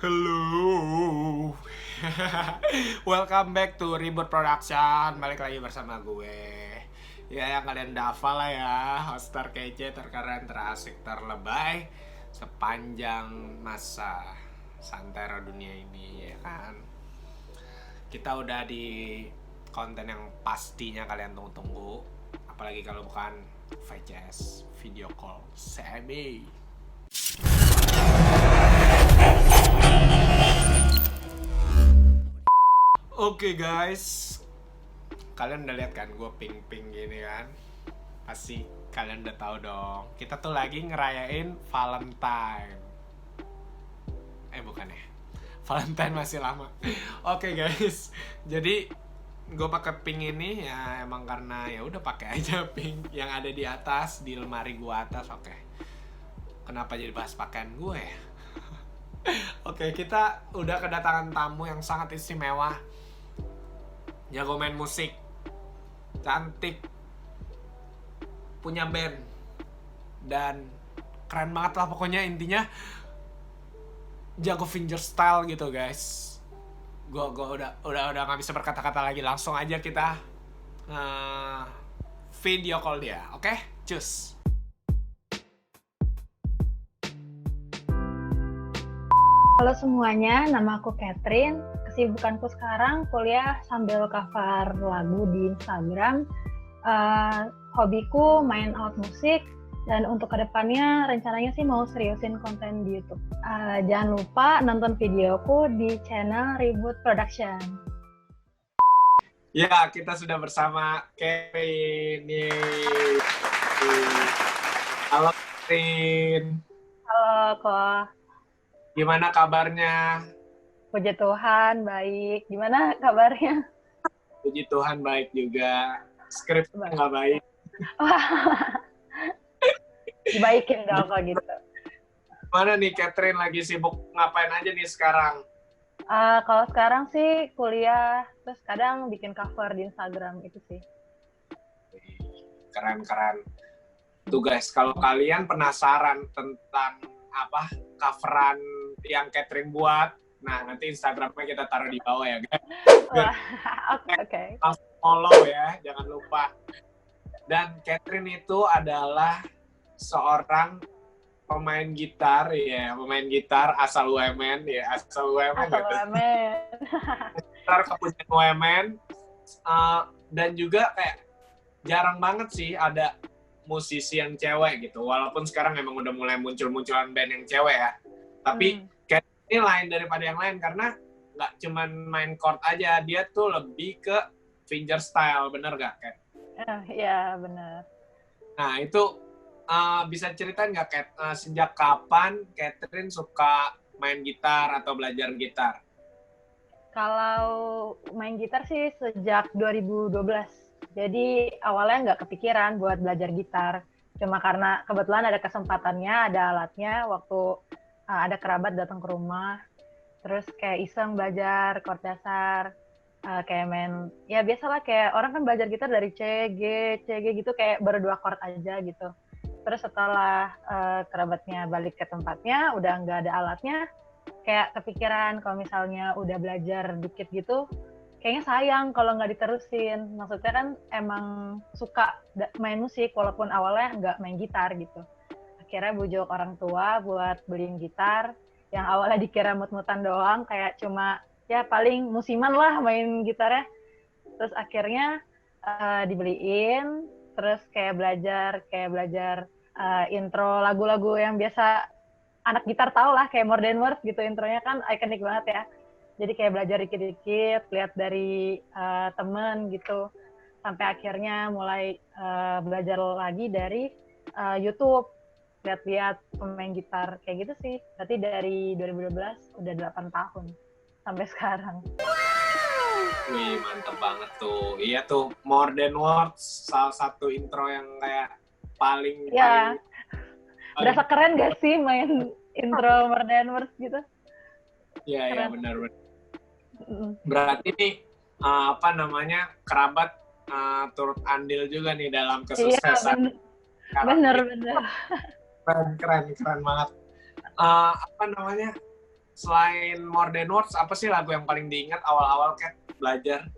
Hello. Welcome back to Reboot Production. Balik lagi bersama gue. Ya, yang kalian udah hafal lah ya, host terkece, terkeren, terasik, terlebay sepanjang masa santero dunia ini, ya kan. Kita udah di konten yang pastinya kalian tunggu-tunggu. Apalagi kalau bukan VCS, video call CME. Oke guys, kalian udah lihat kan gue pink-pink gini kan? Pasti kalian udah tahu dong. Kita tuh lagi ngerayain Valentine. Bukan ya? Valentine masih lama. Oke guys, jadi gue pakai pink ini ya emang karena ya udah pakai aja pink yang ada di atas di lemari gue atas. Oke. Kenapa jadi bahas pakaian gue ya? Oke, kita udah kedatangan tamu yang sangat istimewa. Jago main musik, cantik, punya band, dan keren banget lah pokoknya. Intinya jago fingerstyle gitu guys. Gue udah nggak bisa berkata-kata lagi. Langsung aja kita video call dia, oke? Cus. Halo semuanya, nama aku Catherine. Kesibukanku sekarang kuliah sambil cover lagu di Instagram. Hobiku main alat musik, dan untuk kedepannya rencananya sih mau seriusin konten di YouTube. Jangan lupa nonton videoku di channel Reboot Production. Ya, kita sudah bersama Kevin. Yeay. Halo Kevin. Halo kok. Gimana kabarnya? Puji Tuhan, baik. Gimana kabarnya? Puji Tuhan baik juga. Skrip nggak baik. Dibaikin dong kalau gitu. Mana nih Catherine lagi sibuk ngapain aja nih sekarang? Kalau sekarang sih kuliah, terus kadang bikin cover di Instagram itu sih. Keren-keren. Tuh guys, kalau kalian penasaran tentang apa coveran yang Catherine buat, nah nanti Instagramnya kita taruh di bawah ya guys. Oke. Langsung follow ya, jangan lupa. Dan Catherine itu adalah seorang pemain gitar asal UMN ya, asal UMN. Gitar kepunyaan UMN, dan juga kayak jarang banget sih ada musisi yang cewek gitu, walaupun sekarang emang udah mulai muncul-munculan band yang cewek ya, tapi kayak ini lain daripada yang lain karena nggak cuman main chord aja, dia tuh lebih ke fingerstyle, bener gak Kat? Iya bener. Nah itu bisa ceritain nggak Kat, sejak kapan Catherine suka main gitar atau belajar gitar? Kalau main gitar sih sejak 2012. Jadi awalnya nggak kepikiran buat belajar gitar. Cuma karena kebetulan ada kesempatannya, ada alatnya, waktu ada kerabat datang ke rumah. Terus kayak iseng belajar chord dasar, kayak main, ya biasalah kayak orang kan belajar gitar dari C, G gitu, kayak baru 2 chord aja gitu. Terus setelah kerabatnya balik ke tempatnya, udah nggak ada alatnya, kayak kepikiran kalau misalnya udah belajar dikit gitu, kayaknya sayang kalau nggak diterusin. Maksudnya kan emang suka main musik walaupun awalnya nggak main gitar gitu. Akhirnya bujuk orang tua buat beliin gitar yang awalnya dikira mut-mutan doang, kayak cuma ya paling musiman lah main gitarnya. Terus akhirnya dibeliin, terus kayak belajar intro lagu-lagu yang biasa anak gitar tau lah, kayak More Than Words gitu, intronya kan ikonik banget ya. Jadi kayak belajar dikit-dikit, lihat dari temen gitu, sampai akhirnya mulai belajar lagi dari YouTube, lihat-lihat pemain gitar kayak gitu sih. Berarti dari 2012 udah 8 tahun sampai sekarang. Wih, mantep banget tuh. Iya tuh, More Than Words, salah satu intro yang kayak paling berasa keren gak sih main intro More Than Words gitu? Iya, benar. Berarti nih kerabat turut andil juga nih dalam kesuksesan. Iya, bener. Keren banget. selain More Than Words, apa sih lagu yang paling diingat awal-awal Kat belajar?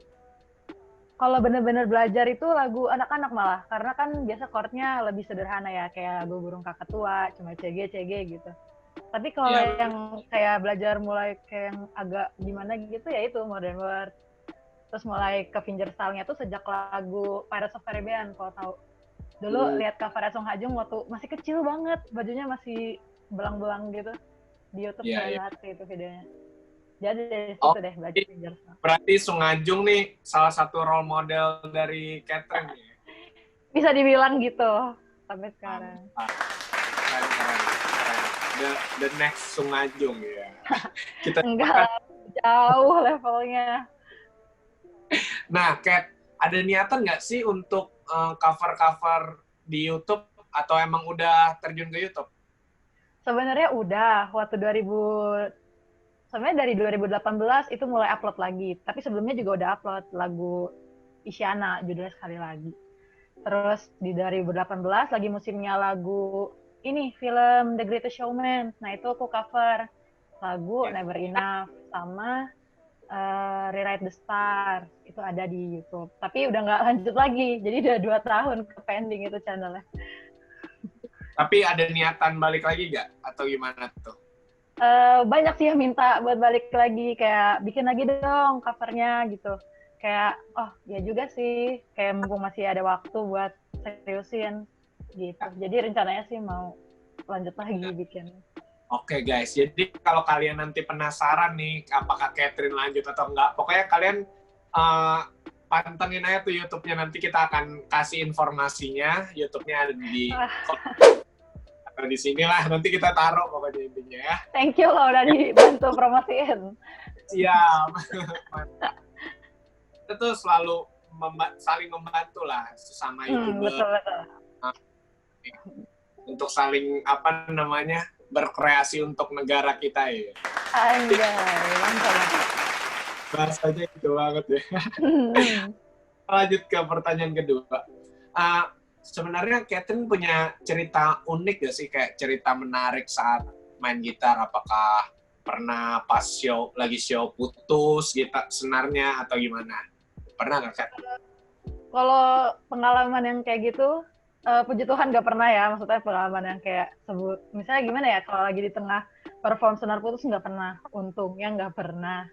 Kalau bener-bener belajar itu lagu anak-anak malah, karena kan biasa chordnya lebih sederhana ya, kayak lagu burung kakak tua, cuma CG gitu. Tapi kalau Iya. yang kayak belajar mulai kayak yang agak gimana gitu ya itu Modern World. Terus mulai ke fingerstyle-nya tuh sejak lagu Pirates of Caribbean, kalau tahu. Dulu lihat covernya Song Ha Jung waktu masih kecil banget, bajunya masih belang-belang gitu. Di YouTube Iya, saya iya. lihat sih itu videonya. Jadi dari Oh, situ deh belajar fingerstyle. berarti Sung Ajung nih salah satu role model dari Catherine nih. Bisa dibilang gitu sampai sekarang. Mantap. Keren, keren, keren. The next Sung Ajung ya. Kita Enggak makan. lah, jauh levelnya. Nah, Kat, ada niatan nggak sih untuk cover-cover di YouTube atau emang udah terjun ke YouTube? Sebenarnya udah waktu 2000, sebenarnya dari 2018 itu mulai upload lagi. Tapi sebelumnya juga udah upload lagu Isyana judulnya Sekali Lagi. Terus di 2018 lagi musimnya lagu ini film The Greatest Showman. Nah itu aku cover lagu Ya. Never Enough sama Rewrite the Stars. Itu ada di YouTube. Tapi udah nggak lanjut lagi. Jadi udah 2 tahun ke pending itu channelnya. Tapi ada niatan balik lagi nggak? Atau gimana tuh? Banyak sih yang minta buat balik lagi, kayak bikin lagi dong covernya gitu. Kayak, oh ya juga sih, kayak mumpung masih ada waktu buat seriusin gitu. Jadi rencananya sih mau lanjut lagi bikin. Oke guys, jadi kalau kalian nanti penasaran nih apakah Catherine lanjut atau enggak, pokoknya kalian pantengin aja tuh YouTube-nya, nanti kita akan kasih informasinya. YouTube-nya ada di atau di sini lah, nanti kita taruh pokoknya intinya ya. Thank you loh udah dibantu promosiin. Siap. Kita tuh selalu saling membantu lah sesama YouTuber. Betul. Untuk saling apa namanya berkreasi untuk negara kita ya. Anjay, mantap. Bahasanya itu banget ya. Lanjut ke pertanyaan kedua. Sebenarnya Catherine punya cerita unik gak sih, kayak cerita menarik saat main gitar? Apakah pernah pas lagi show putus gitar senarnya atau gimana? Pernah nggak, Kat? Kalau pengalaman yang kayak gitu, puji Tuhan nggak pernah ya. Maksudnya pengalaman yang kayak sebut, misalnya gimana ya, kalau lagi di tengah perform senar putus nggak pernah. Untungnya nggak pernah.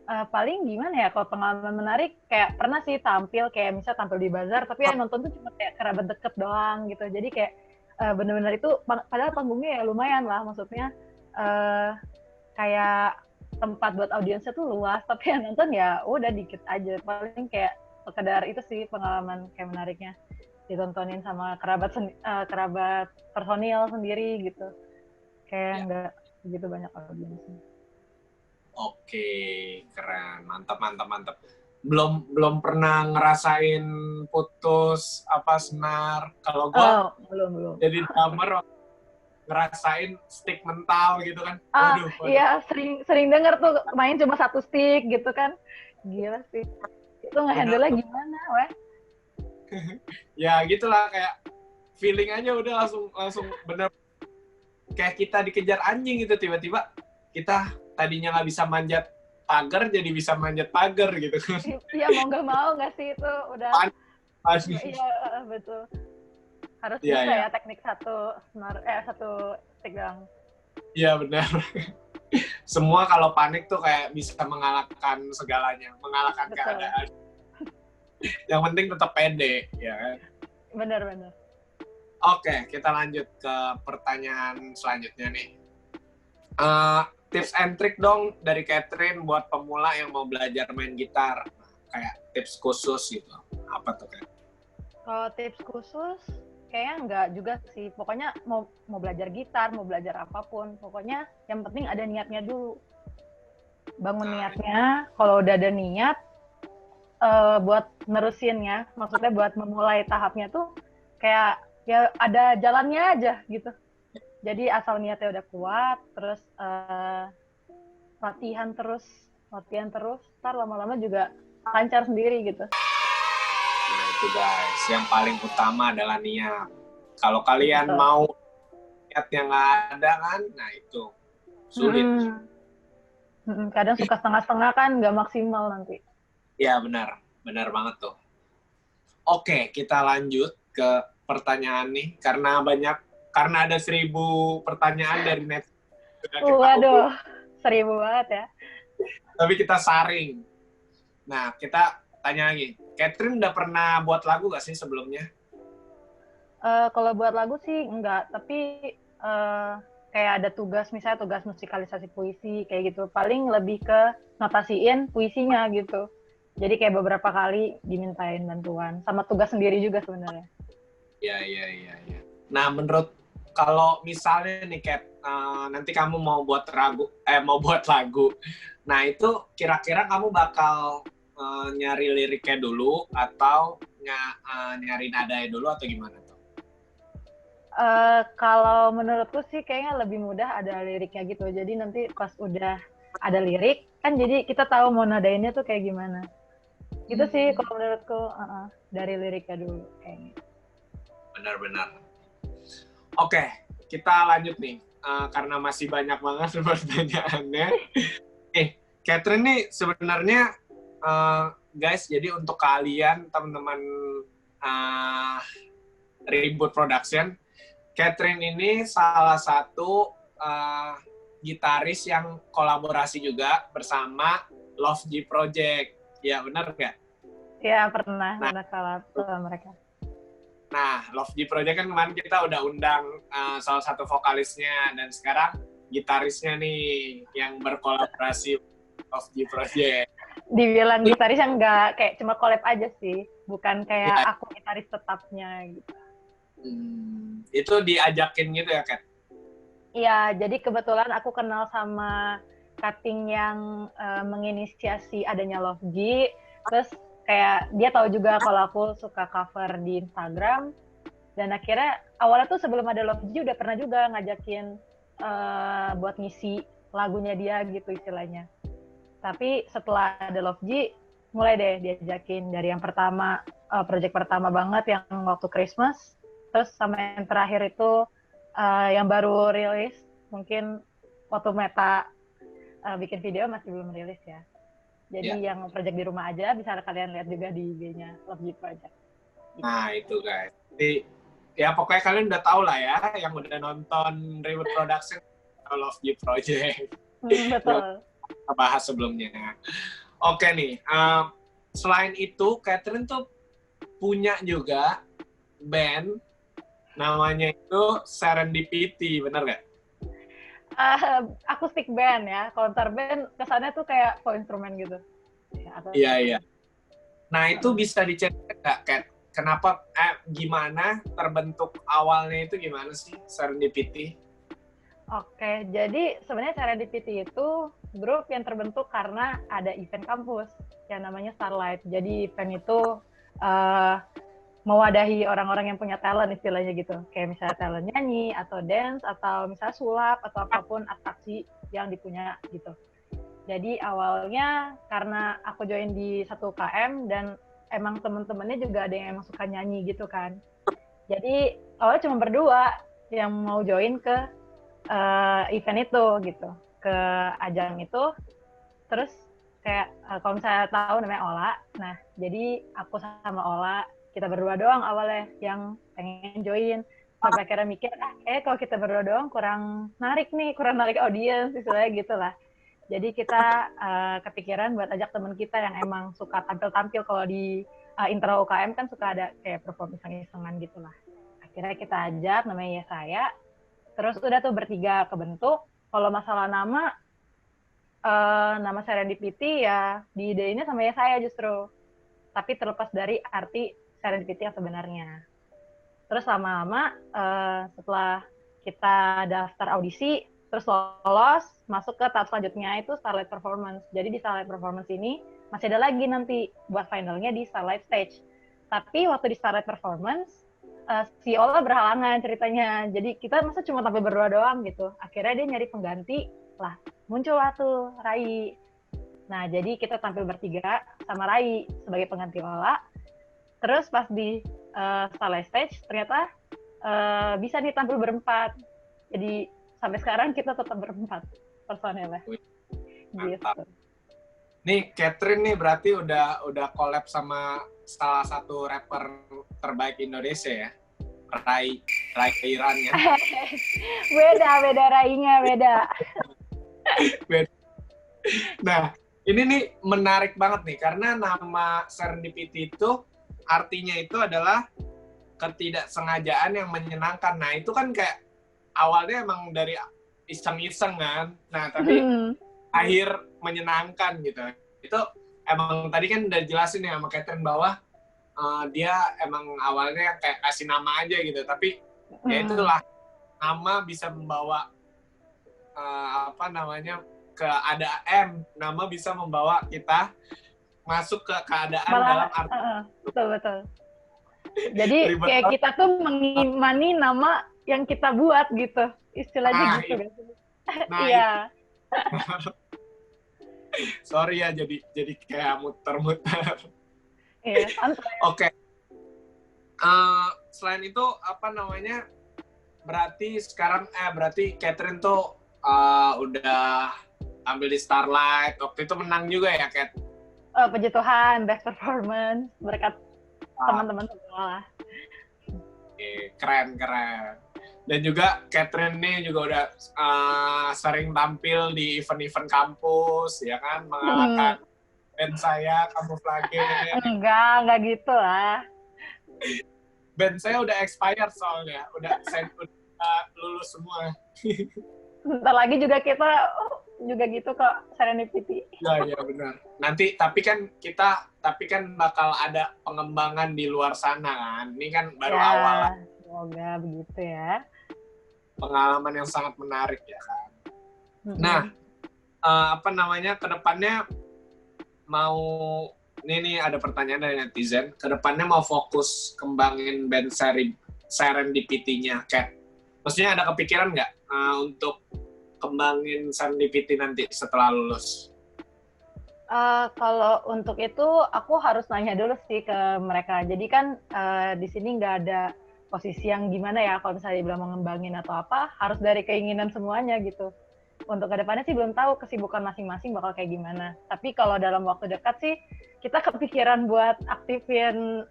Paling gimana ya, kalau pengalaman menarik, kayak pernah sih tampil, kayak misalnya tampil di bazar, tapi yang nonton tuh cuma kayak kerabat deket doang gitu. Jadi kayak bener-bener itu, padahal panggungnya ya lumayan lah, maksudnya kayak tempat buat audiensnya tuh luas, tapi yang nonton ya udah dikit aja. Paling kayak sekedar itu sih pengalaman kayak menariknya, ditontonin sama kerabat personil sendiri gitu, kayak nggak begitu banyak audiensnya. Oke, keren, mantap. Belum pernah ngerasain putus apa senar. Kalau gua belum. jadi drummer ngerasain stick mental gitu kan. Waduh. Iya, sering denger tuh main cuma satu stick gitu kan. Gila sih. Itu nge-handle-nya gimana, weh? Ya gitulah, kayak feeling aja udah langsung bener kayak kita dikejar anjing gitu, tiba-tiba kita tadinya nggak bisa manjat pagar jadi bisa manjat pagar gitu kan. Iya, mau nggak mau nggak sih itu udah. Iya, betul. Harus bisa ya teknik satu stick doang. Iya benar. Semua kalau panik tuh kayak bisa mengalahkan segalanya, mengalahkan keadaan. Yang penting tetap pede, ya kan? Benar. Oke, kita lanjut ke pertanyaan selanjutnya nih. Tips and trick dong dari Catherine buat pemula yang mau belajar main gitar. Kayak tips khusus gitu. Apa tuh, Kat? Kalau tips khusus, kayaknya enggak juga sih. Pokoknya mau belajar gitar, mau belajar apapun. Pokoknya yang penting ada niatnya dulu. Bangun niatnya. Kalau udah ada niat, buat nerusinnya, maksudnya buat memulai tahapnya tuh kayak ya ada jalannya aja gitu. Jadi asal niatnya udah kuat, terus latihan terus, ntar lama-lama juga lancar sendiri gitu. Nah itu guys, yang paling utama adalah niat. Kalau kalian mau niatnya nggak ada kan, nah itu sulit. Kadang suka setengah-setengah kan nggak maksimal nanti. Ya benar, benar banget tuh. Oke, kita lanjut ke pertanyaan nih, karena ada 1.000 pertanyaan dari net sudah kita kumpul, Waduh, 1.000 banget ya. tapi kita saring. Nah, kita tanya lagi, Catherine udah pernah buat lagu gak sih sebelumnya? Kalau buat lagu sih enggak, tapi kayak ada tugas, misalnya tugas musikalisasi puisi kayak gitu. Paling lebih ke notasiin puisinya gitu. Jadi kayak beberapa kali dimintain bantuan, sama tugas sendiri juga sebenarnya. Iya. Nah, menurut kalau misalnya nih Kat, nanti kamu mau buat lagu. Nah, itu kira-kira kamu bakal nyari liriknya dulu atau nyari nadanya dulu atau gimana tuh? Kalau menurutku sih kayaknya lebih mudah ada liriknya gitu. Jadi nanti pas udah ada lirik, kan jadi kita tahu mau nadainnya tuh kayak gimana. Gitu sih kalau menurutku, dari liriknya dulu kayaknya. Benar-benar. Oke, kita lanjut nih. Karena masih banyak banget pertanyaannya. Catherine nih sebenarnya guys, jadi untuk kalian teman-teman Ribut Production, Catherine ini salah satu gitaris yang kolaborasi juga bersama Love G Project. Ya, benar nggak? Ya, pernah collab sama mereka. Nah, Love G Project kan kemarin kita udah undang salah satu vokalisnya, dan sekarang gitarisnya nih yang berkolaborasi Love G Project. Dibilang gitaris yang enggak, kayak cuma collab aja sih. Bukan kayak Ya. aku gitaris tetapnya gitu. Itu diajakin gitu ya, Kat? Iya, jadi kebetulan aku kenal sama cutting yang menginisiasi adanya Love G. Terus kayak dia tahu juga kalau aku suka cover di Instagram. Dan akhirnya awalnya tuh sebelum ada Love G udah pernah juga ngajakin buat ngisi lagunya dia gitu istilahnya. Tapi setelah ada Love G, mulai deh diajakin dari yang pertama, project pertama banget yang waktu Christmas. Terus sama yang terakhir itu yang baru rilis, mungkin waktu Meta bikin video masih belum rilis ya. Jadi yang project di rumah aja, bisa kalian lihat juga di IG-nya Love G Project. Nah, itu guys. Jadi, ya pokoknya kalian udah tahu lah ya, yang udah nonton Ribut Production, Love G Project. Betul. Kita bahas sebelumnya. Oke nih, selain itu, Catherine tuh punya juga band, namanya itu Serendipity, bener nggak? Akustik band ya, counter band kesannya tuh kayak full instrumen gitu. Iya. Nah, itu bisa diceritain nggak, Kat? Kenapa, gimana terbentuk awalnya itu gimana sih Serendipity? Oke, jadi sebenarnya Serendipity itu grup yang terbentuk karena ada event kampus yang namanya Starlight. Jadi event itu mewadahi orang-orang yang punya talent istilahnya gitu. Kayak misalnya talent nyanyi, atau dance, atau misalnya sulap, atau apapun atraksi yang dipunya gitu. Jadi awalnya karena aku join di 1 UKM dan emang temen-temennya juga ada yang emang suka nyanyi gitu kan. Jadi awalnya cuma berdua yang mau join ke event itu gitu, ke ajang itu. Terus kayak kalau misalnya tahu namanya Ola, nah jadi aku sama Ola kita berdua doang awalnya yang pengen join. Sampai akhirnya mikir, kalau kita berdua doang kurang narik audiens istilahnya gitu lah. Jadi kita kepikiran buat ajak teman kita yang emang suka tampil-tampil. Kalau di intro UKM kan suka ada kayak perform iseng-isengan gitu lah. Akhirnya kita ajak, namanya Yesaya. Terus udah tuh bertiga kebentuk. Kalau masalah nama Serendipity ya diideinnya sama Yesaya justru. Tapi terlepas dari arti Serendipity yang sebenarnya. Terus lama-lama setelah kita daftar audisi, terus lolos, masuk ke tahap selanjutnya itu Starlight Performance. Jadi di Starlight Performance ini masih ada lagi nanti buat finalnya di Starlight Stage. Tapi waktu di Starlight Performance, si Ola berhalangan ceritanya. Jadi kita masa cuma tampil berdua doang gitu. Akhirnya dia nyari pengganti, lah muncullah tuh Rai. Nah, jadi kita tampil bertiga sama Rai sebagai pengganti Ola. Terus pas di Starlight Stage, ternyata bisa nih tampil berempat. Jadi sampai sekarang kita tetap berempat personelnya. Mantap. gitu. Nih Catherine nih berarti udah collab sama salah satu rapper terbaik Indonesia ya. Rai Iran ya. Beda rainya beda. Nah, ini nih menarik banget nih karena nama Serendipity itu artinya itu adalah ketidaksengajaan yang menyenangkan. Nah, itu kan kayak awalnya emang dari iseng-iseng kan. Nah, tapi akhir menyenangkan gitu. Itu emang tadi kan udah jelasin ya sama Catherine bahwa dia emang awalnya kayak kasih nama aja gitu. Tapi ya itulah, nama bisa membawa keadaan, nama bisa membawa kita masuk ke keadaan dalam arti betul. Jadi ribet kayak banget. kita tuh mengimani nama yang kita buat gitu, istilahnya gitu. Iya. Sorry ya, jadi kayak muter-muter. Iya, santai. Oke. Selain itu apa namanya? Berarti Catherine tuh udah ambil di Starlight. Waktu itu menang juga ya, Cat? Puji Tuhan, best performance berkat teman-teman semua. Keren. Dan juga Catherine nih juga udah sering tampil di event-event kampus, ya kan? Mengalahkan band saya, Kamuflage. Enggak gitu lah. Band saya udah expired soalnya, udah lulus semua. Bentar lagi juga kita juga gitu kok, Serendipity. Ya benar. Tapi kan bakal ada pengembangan di luar sana kan. Ini kan baru awal. Semoga begitu ya. Pengalaman yang sangat menarik ya kan. Nah, kedepannya mau ini ada pertanyaan dari netizen. Kedepannya mau fokus kembangin band Serendipity-nya, Cat. Maksudnya ada kepikiran nggak untuk kembangin Serendipity nanti setelah lulus? Kalau untuk itu aku harus nanya dulu sih ke mereka. Jadi kan di sini nggak ada posisi yang gimana ya kalau misalnya dibilang mau ngembangin atau apa, harus dari keinginan semuanya gitu. Untuk kedepannya sih belum tahu kesibukan masing-masing bakal kayak gimana. Tapi kalau dalam waktu dekat sih kita kepikiran buat aktifin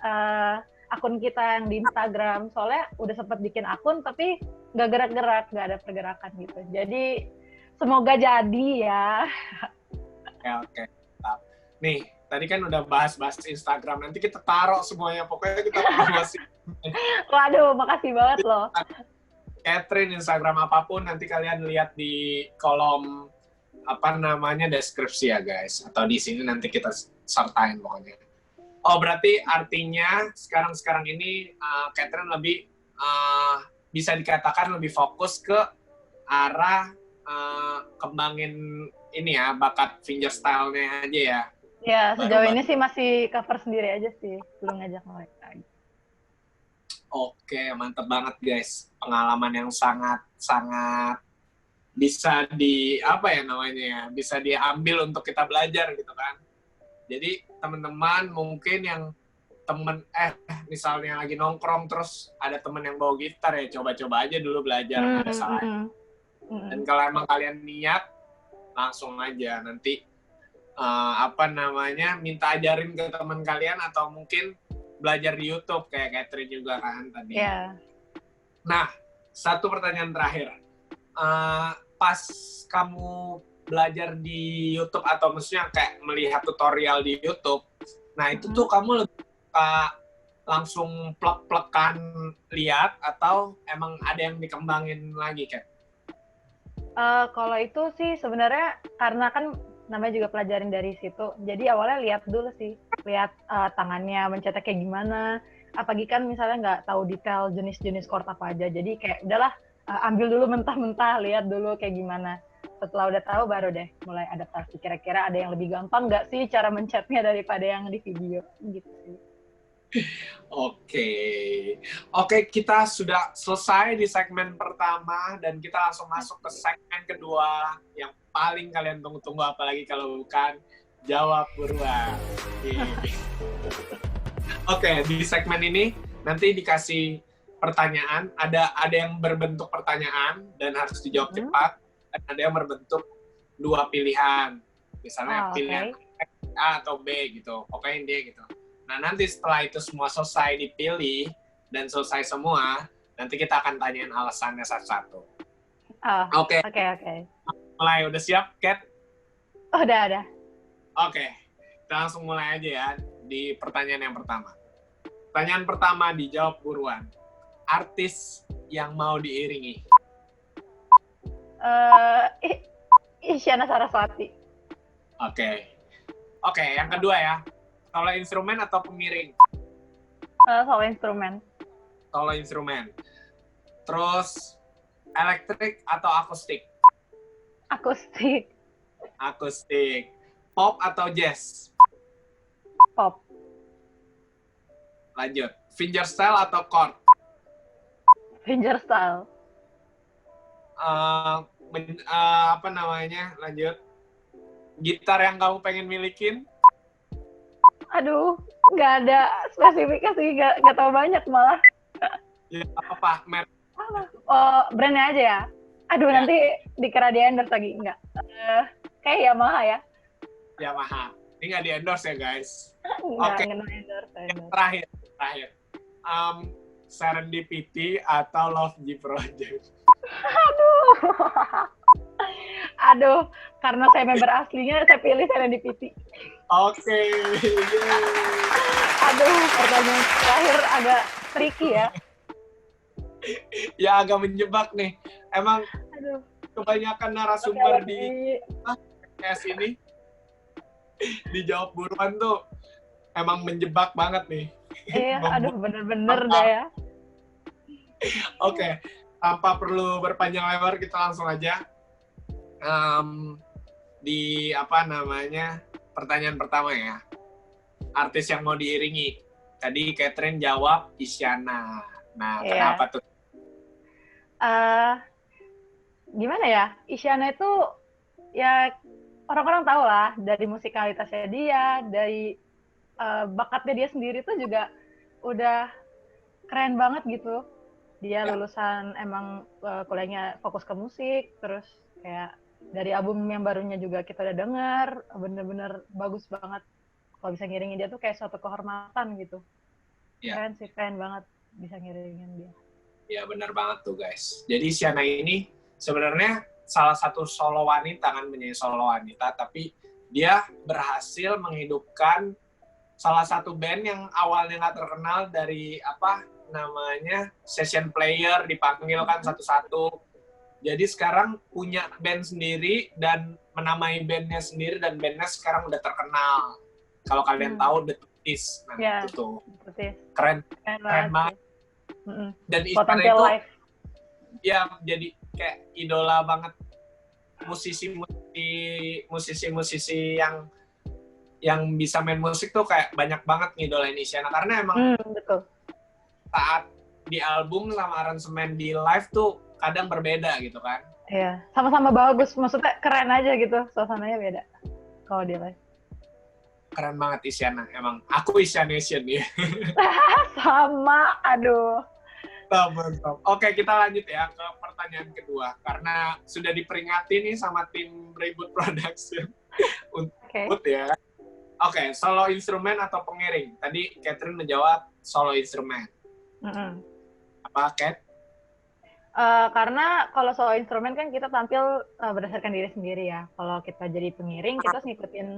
akun kita yang di Instagram. Soalnya udah sempat bikin akun tapi nggak gerak-gerak, nggak ada pergerakan gitu. Jadi semoga jadi ya. Oke. Nih, tadi kan udah bahas Instagram. Nanti kita taruh semuanya. Pokoknya kita promosi. Waduh, makasih banget loh. Catherine, Instagram apapun, nanti kalian lihat di kolom deskripsi ya guys. Atau di sini nanti kita sertain pokoknya. Oh, berarti artinya sekarang ini Catherine lebih bisa dikatakan lebih fokus ke arah kembangin ini ya, bakat fingerstyle-nya aja ya. Ya, sejauh ini sih masih cover sendiri aja sih, belum ngajak mereka. Oke, mantap banget guys. Pengalaman yang sangat bisa bisa diambil untuk kita belajar gitu kan. Jadi teman-teman mungkin yang misalnya lagi nongkrong terus ada teman yang bawa gitar ya, coba-coba aja dulu belajar, nggak ada salahnya. Dan kalau emang kalian niat, langsung aja nanti minta ajarin ke teman kalian atau mungkin belajar di YouTube kayak Catherine juga kan tadi. Yeah. Nah, satu pertanyaan terakhir. Pas kamu belajar di YouTube atau maksudnya kayak melihat tutorial di YouTube, nah itu tuh kamu lebih langsung plek-plekan lihat atau emang ada yang dikembangin lagi, Kat? Kalau itu sih sebenarnya karena kan namanya juga pelajarin dari situ. Jadi awalnya lihat dulu sih, lihat tangannya mencetak kayak gimana. Apalagi kan misalnya nggak tahu detail jenis-jenis chord apa aja. Jadi kayak udahlah ambil dulu mentah-mentah, lihat dulu kayak gimana. Setelah udah tahu baru deh mulai adaptasi. Kira-kira ada yang lebih gampang nggak sih cara mencetnya daripada yang di video gitu sih. Oke, kita sudah selesai di segmen pertama dan kita langsung masuk ke segmen kedua yang paling kalian tunggu-tunggu, apalagi kalau bukan jawab buruan. Oke, di segmen ini nanti dikasih pertanyaan, ada yang berbentuk pertanyaan dan harus dijawab cepat, dan ada yang berbentuk dua pilihan. Misalnya Oh, pilihan oke. A atau B gitu, pokoknya dia gitu. Nah nanti setelah itu semua selesai dipilih dan selesai semua, nanti kita akan tanyain alasannya satu-satu. Oh, Oke, oke, oke. mulai. Udah siap, Kat? Oh, udah. Oke, kita langsung mulai aja ya di pertanyaan yang pertama. Pertanyaan pertama dijawab buruan. Artis yang mau diiringi. Eh, Isyana Saraswati. Oke. Oke, yang kedua ya. Solo instrumen atau pengiring? Solo instrumen. Solo instrumen. Terus elektrik atau akustik? Akustik. Akustik. Pop atau jazz? Pop. Lanjut. Fingerstyle atau chord? Fingerstyle. Apa namanya? Lanjut. Gitar yang kamu pengen milikin? Aduh, nggak ada spesifikasi, nggak tahu banyak malah. Ya, apa? Merek. Oh, brandnya aja ya. Aduh, Ya. nanti dikira di endorse lagi. Enggak. Kayak Yamaha ya. Yamaha. Ini nggak di endorse ya, guys. Enggak, Oke. nggak endorse. Yang terakhir. Serendipity atau Love G Project? Aduh. Aduh, karena saya member aslinya, saya pilih Serendipity. Oke. Aduh, pertanyaan terakhir agak tricky ya. Ya agak menjebak nih. Emang Aduh. kebanyakan narasumber Oke, di podcast ini dijawab buruan tuh emang menjebak banget nih. Iya, aduh bener-bener dah ya. Oke, tanpa perlu berpanjang lebar kita langsung aja di apa namanya pertanyaan pertama ya. Artis yang mau diiringi. Tadi Catherine jawab Isyana. Nah, Iya. kenapa tuh? Gimana ya? Isyana itu ya orang-orang tahu lah dari musikalitasnya dia, dari bakatnya dia sendiri tuh juga udah keren banget gitu. Dia Ya. lulusan emang kuliahnya fokus ke musik, terus kayak dari album yang barunya juga kita udah dengar, bener-bener bagus banget. Kalau bisa ngiringin dia tuh kayak suatu kehormatan gitu. Ya. Keren sih, keren banget bisa ngiringin dia. Ya benar banget tuh guys. Jadi Isyana ini sebenarnya salah satu solo wanita kan, menjadi solo wanita, tapi dia berhasil menghidupkan salah satu band yang awalnya nggak terkenal dari apa namanya session player, dipanggil kan satu-satu. Jadi sekarang punya band sendiri dan menamai bandnya sendiri, dan bandnya sekarang udah terkenal. Kalau kalian tahu The Tooties, nah Ya, itu tuh Betul. keren banget. Dan Isyana tampil itu live. ya jadi kayak idola banget musisi-musisi yang bisa main musik tuh, kayak banyak banget ngidolain Isyana karena emang Betul. saat di album sama aransemen di live tuh kadang berbeda gitu kan. Iya, sama-sama bagus. Maksudnya keren aja gitu, suasananya beda kalau di live. Keren banget Isyana, emang. Aku Isyanation ya. Sama, aduh. Mantap. Oke, kita lanjut ya ke pertanyaan kedua. Karena sudah diperingati nih sama tim Reboot Production. Untuk ya. Oke, solo instrumen atau pengiring? Tadi Catherine menjawab solo instrumen. Apa, Cat? Karena kalau solo instrumen kan kita tampil berdasarkan diri sendiri ya. Kalau kita jadi pengiring, kita harus ngikutin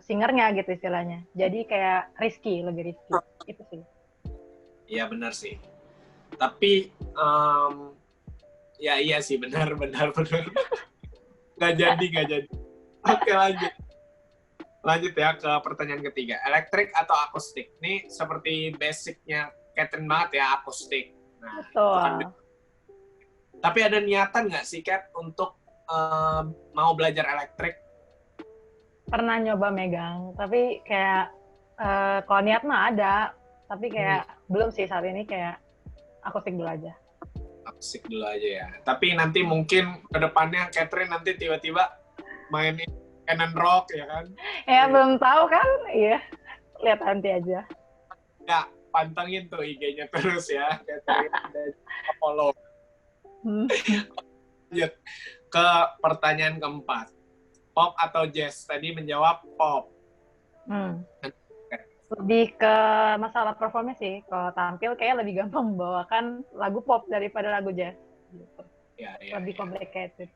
singernya gitu istilahnya. Jadi kayak lebih risky. Itu sih. Iya benar sih. Tapi ya iya sih, benar. Nggak jadi. Oke, lanjut ya ke pertanyaan ketiga. Elektrik atau akustik? Ini seperti basicnya Catherine banget ya, akustik. Nah, betul. kan. Tapi ada niatan nggak sih, Cat, untuk mau belajar elektrik? Pernah nyoba megang, tapi kayak kalau niat mah ada, tapi kayak belum sih saat ini, kayak akustik dulu aja. Akustik dulu aja ya. Tapi nanti mungkin ke depannya Catherine nanti tiba-tiba main canon rock ya kan? Ya belum tahu kan, iya. Lihat nanti aja. Ya, pantengin tuh IG-nya terus ya, Catherine dan follow. Lanjut ke pertanyaan keempat. Pop atau jazz? Tadi menjawab pop. Hmm. Lebih ke masalah performance sih. Kalau tampil kayak lebih gampang membawakan lagu pop daripada lagu jazz. Gitu. Ya, Lebih complicated.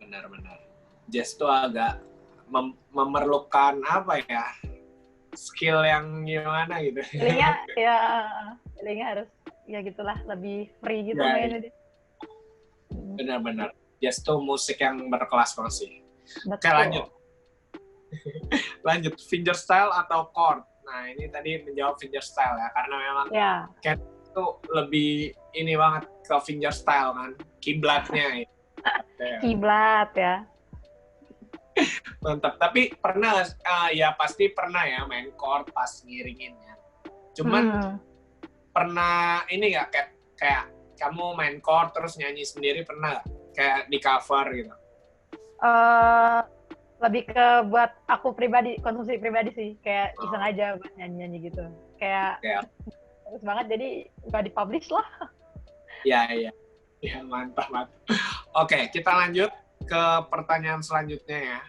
benar-benar. Jazz tuh agak memerlukan apa ya? Skill yang gimana gitu. Feelingnya harus ya gitulah, lebih free gitu Ya, mainnya dia. benar-benar. Jazz tuh musik yang berkelas banget sih. Betul. Oke, lanjut. Fingerstyle atau chord? Nah, ini tadi menjawab fingerstyle ya, karena memang Cat itu lebih ini banget ke fingerstyle kan, kiblatnya. Kiblat ya. Mantap. Tapi pernah, ya pasti pernah ya main chord pas ngiringinnya. Cuman pernah ini nggak kayak kamu main chord terus nyanyi sendiri, pernah gak? Kayak di cover gitu? Lebih ke buat aku pribadi, konsumsi pribadi sih, kayak iseng aja buat nyanyi gitu, kayak bagus banget jadi nggak dipublish lah. Ya, mantap. Oke, kita lanjut ke pertanyaan selanjutnya ya.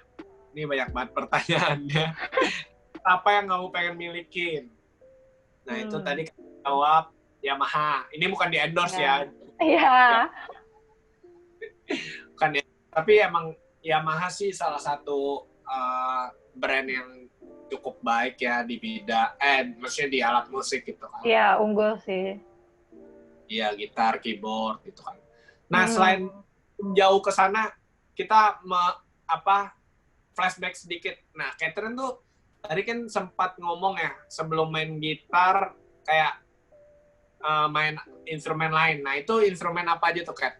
Ini banyak banget pertanyaannya. Apa yang kamu pengen milikin? Nah, itu tadi jawab Yamaha. Ini bukan di endorse ya. Iya. Bukan ya. Tapi emang Yamaha sih salah satu brand yang cukup baik ya di bidang, maksudnya di alat musik gitu kan. Iya, unggul sih. Iya, gitar, keyboard gitu kan. Nah, selain jauh ke sana, kita flashback sedikit. Nah, Catherine tuh tadi kan sempat ngomong ya, sebelum main gitar kayak main instrumen lain. Nah, itu instrumen apa aja tuh, Kat?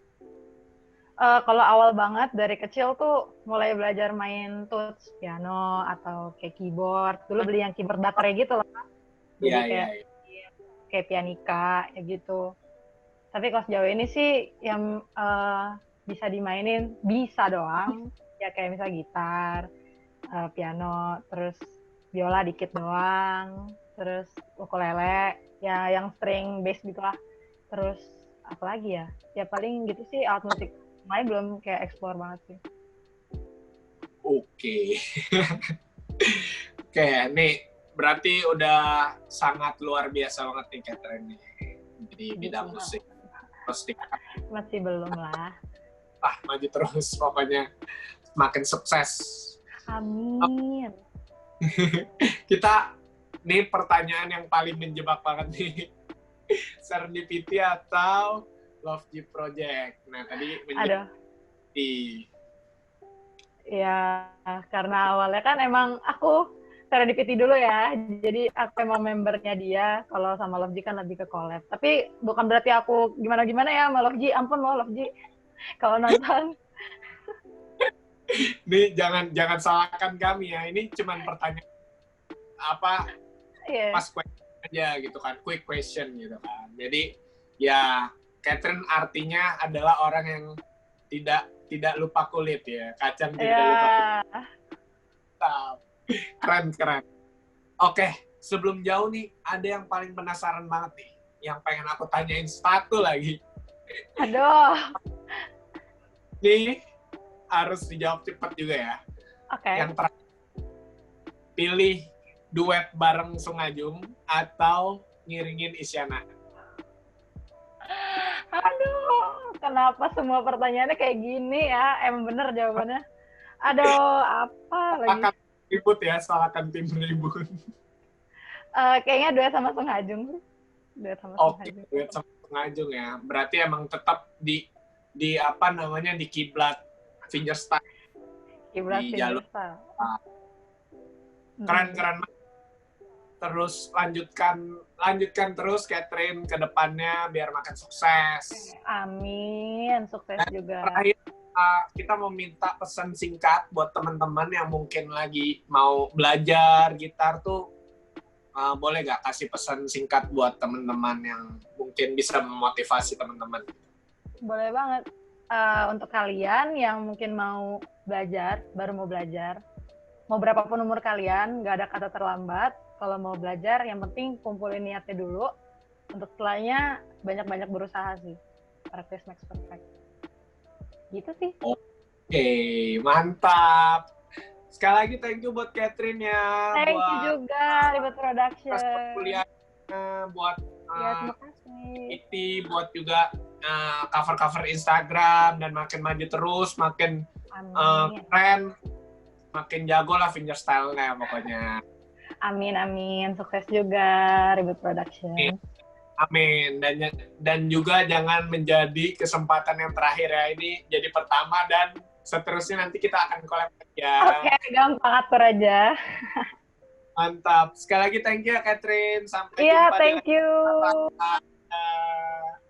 Kalau awal banget dari kecil tuh mulai belajar main tuts, piano atau kayak keyboard. Dulu beli yang keyboard baterai gitu loh. Jadi kayak pianika kayak gitu. Tapi kalau sejauh ini sih yang bisa dimainin bisa doang. Ya kayak misalnya gitar, piano, terus biola dikit doang, terus ukulele, ya yang string bass gitulah. Terus apa lagi ya? Ya paling gitu sih, alat musik lain belum kayak explore banget sih. Oke. Oke, nih berarti udah sangat luar biasa banget nih Catherine nih di bidang musik. Masih belum lah. Maju terus pokoknya, makin sukses. Amin. Kita nih pertanyaan yang paling menjebak banget nih. Serendipity atau Love G Project? Nah, tadi ya, karena awalnya kan emang aku Serendipity dulu ya. Jadi aku emang membernya dia. Kalau sama Love G kan lebih ke collab. Tapi bukan berarti aku gimana-gimana ya sama Love G. Ampun loh Love G. Kalau nonton. Ini jangan salahkan kami ya. Ini cuman pertanyaan pas question aja gitu kan, quick question gitu kan. Jadi ya Catherine artinya adalah orang yang tidak lupa kulit ya, kacang tidak lupa kulit. Keren. Oke, sebelum jauh nih, ada yang paling penasaran banget nih, yang pengen aku tanyain satu lagi. Aduh. Nih harus dijawab cepat juga ya. Oke. Yang terakhir, pilih duet bareng Sungajung atau ngiringin Isyana? Aduh, kenapa semua pertanyaannya kayak gini ya? Emang bener jawabannya. Aduh, apa lagi? Salahkan tim ribut. Kayaknya duet sama Sungajung. Oke, duet sama Sungajung ya. Berarti emang tetap di kiblat fingerstyle. Kiblat fingerstyle. Keren. Terus lanjutkan terus Catherine ke depannya biar makin sukses. Amin, sukses juga. Terakhir, kita mau minta pesan singkat buat teman-teman yang mungkin lagi mau belajar gitar tuh, boleh gak kasih pesan singkat buat teman-teman yang mungkin bisa memotivasi teman-teman? Boleh banget. Untuk kalian yang mungkin mau belajar, baru mau belajar, mau berapapun umur kalian, gak ada kata terlambat. Kalau mau belajar, yang penting kumpulin niatnya dulu. Untuk setelahnya, banyak-banyak berusaha sih. Practice makes perfect. Gitu sih. Mantap. Sekali lagi thank you buat Catherine ya. Thank you buat juga Ribet Production. kuliahnya, buat Ya, terima kasih. buat juga cover-cover Instagram, dan makin maju terus, makin Amin. keren, makin jago lah fingerstyle-nya pokoknya. Amin. Sukses juga Ribet Production. Amin. Dan juga jangan menjadi kesempatan yang terakhir ya. Ini jadi pertama, dan seterusnya nanti kita akan collab ya. Oke, gampang atur aja. Mantap. Sekali lagi thank you ya Catherine. Sampai Iya, jumpa thank you. Dadah.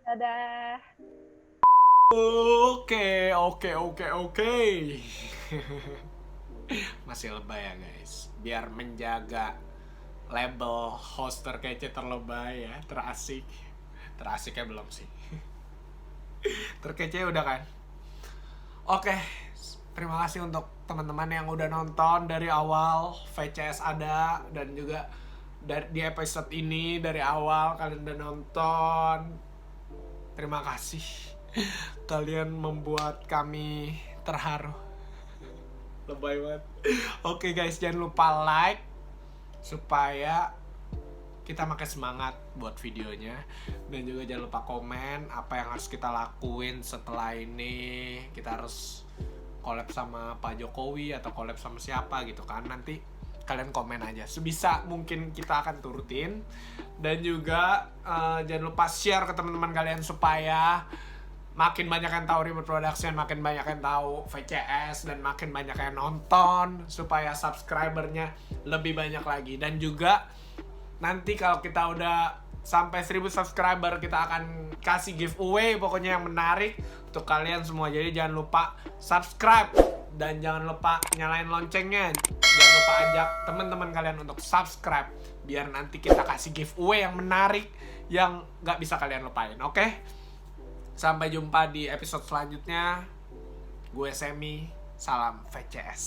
Dadah. Oke. Masih lebay ya guys. Biar menjaga label hoster kece terlebay ya, terasik. Terasiknya belum sih. Terkece udah kan? Oke, terima kasih untuk teman-teman yang udah nonton dari awal VCS ada, dan juga di episode ini dari awal kalian udah nonton. Terima kasih. Kalian membuat kami terharu. Lebay banget. Oke guys, jangan lupa like supaya kita makin semangat buat videonya, dan juga jangan lupa komen apa yang harus kita lakuin setelah ini. Kita harus collab sama Pak Jokowi atau collab sama siapa gitu kan, nanti kalian komen aja, sebisa mungkin kita akan turutin. Dan juga jangan lupa share ke teman-teman kalian supaya makin banyak yang tahu Ribet Production, makin banyak yang tahu VCS, dan makin banyak yang nonton, supaya subscribernya lebih banyak lagi. Dan juga nanti kalau kita udah sampai 1000 subscriber, kita akan kasih giveaway pokoknya yang menarik untuk kalian semua. Jadi jangan lupa subscribe, dan jangan lupa nyalain loncengnya. Jangan lupa ajak teman-teman kalian untuk subscribe, biar nanti kita kasih giveaway yang menarik yang gak bisa kalian lupain. Oke? Sampai jumpa di episode selanjutnya. Gue Semi, salam VCS.